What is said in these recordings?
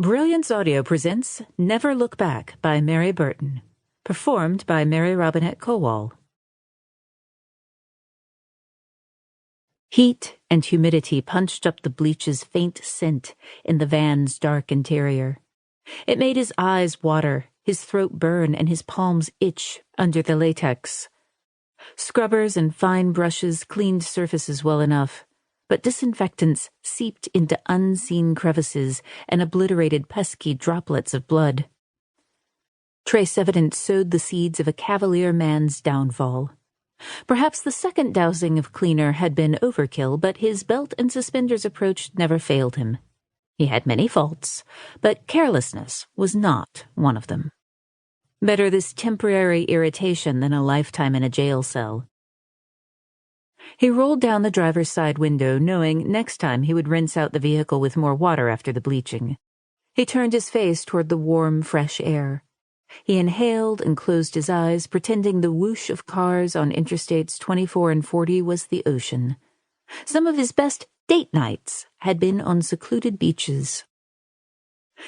Brilliance Audio presents Never Look Back by Mary Burton, performed by Mary Robinette Kowal. Heat and humidity punched up the bleach's faint scent in the van's dark interior. It made his eyes water, his throat burn, and his palms itch under the latex. Scrubbers and fine brushes cleaned surfaces well enough, but disinfectants seeped into unseen crevices and obliterated pesky droplets of blood. Trace evidence sowed the seeds of a cavalier man's downfall. Perhaps the second dousing of cleaner had been overkill, but his belt and suspenders approach never failed him. He had many faults, but carelessness was not one of them. Better this temporary irritation than a lifetime in a jail cell. He rolled down the driver's side window, knowing next time he would rinse out the vehicle with more water after the bleaching. He turned his face toward the warm, fresh air. He inhaled and closed his eyes, pretending the whoosh of cars on Interstates 24 and 40 was the ocean. Some of his best date nights had been on secluded beaches.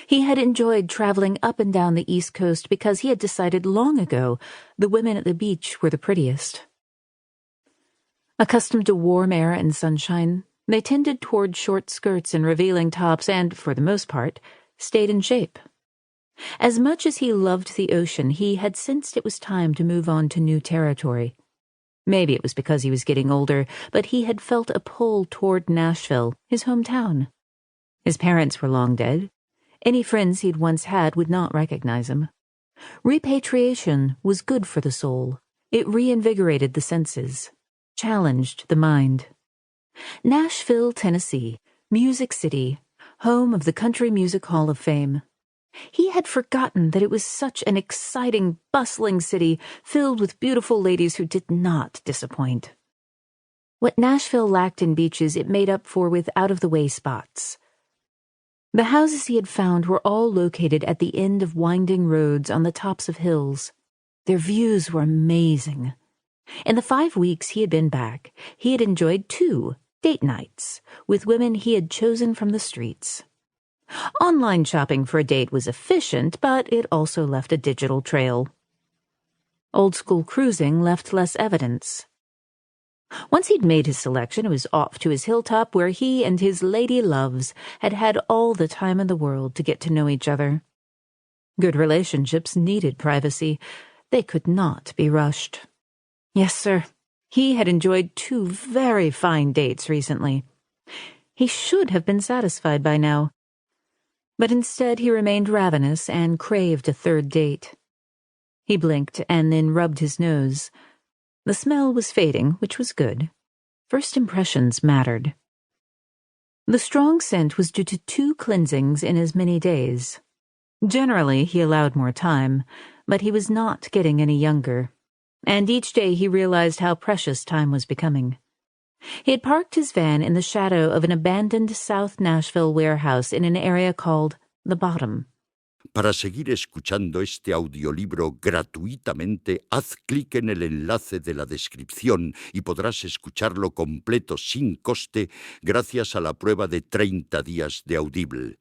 He had enjoyed traveling up and down the East Coast because he had decided long ago the women at the beach were the prettiest. Accustomed to warm air and sunshine, they tended toward short skirts and revealing tops and, for the most part, stayed in shape. As much as he loved the ocean, he had sensed it was time to move on to new territory. Maybe it was because he was getting older, but he had felt a pull toward Nashville, his hometown. His parents were long dead. Any friends he'd once had would not recognize him. Repatriation was good for the soul. It reinvigorated the senses, challenged the mind. Nashville, Tennessee, Music City, home of the Country Music Hall of Fame. He had forgotten that it was such an exciting, bustling city filled with beautiful ladies who did not disappoint. What Nashville lacked in beaches, it made up for with out-of-the-way spots. The houses he had found were all located at the end of winding roads on the tops of hills. Their views were amazing. In the 5 weeks he had been back, he had enjoyed 2 date nights with women he had chosen from the streets. Online shopping for a date was efficient, but it also left a digital trail. Old-school cruising left less evidence. Once he'd made his selection, it was off to his hilltop where he and his lady loves had had all the time in the world to get to know each other. Good relationships needed privacy. They could not be rushed. Yes, sir. He had enjoyed 2 very fine dates recently. He should have been satisfied by now. But instead he remained ravenous and craved a 3rd date. He blinked and then rubbed his nose. The smell was fading, which was good. First impressions mattered. The strong scent was due to 2 cleansings in as many days. Generally, he allowed more time, but he was not getting any younger, and each day he realized how precious time was becoming. He had parked his van in the shadow of an abandoned South Nashville warehouse in an area called The Bottom. Para seguir escuchando este audiolibro gratuitamente, haz clic en el enlace de la descripción y podrás escucharlo completo sin coste gracias a la prueba de 30 días de Audible.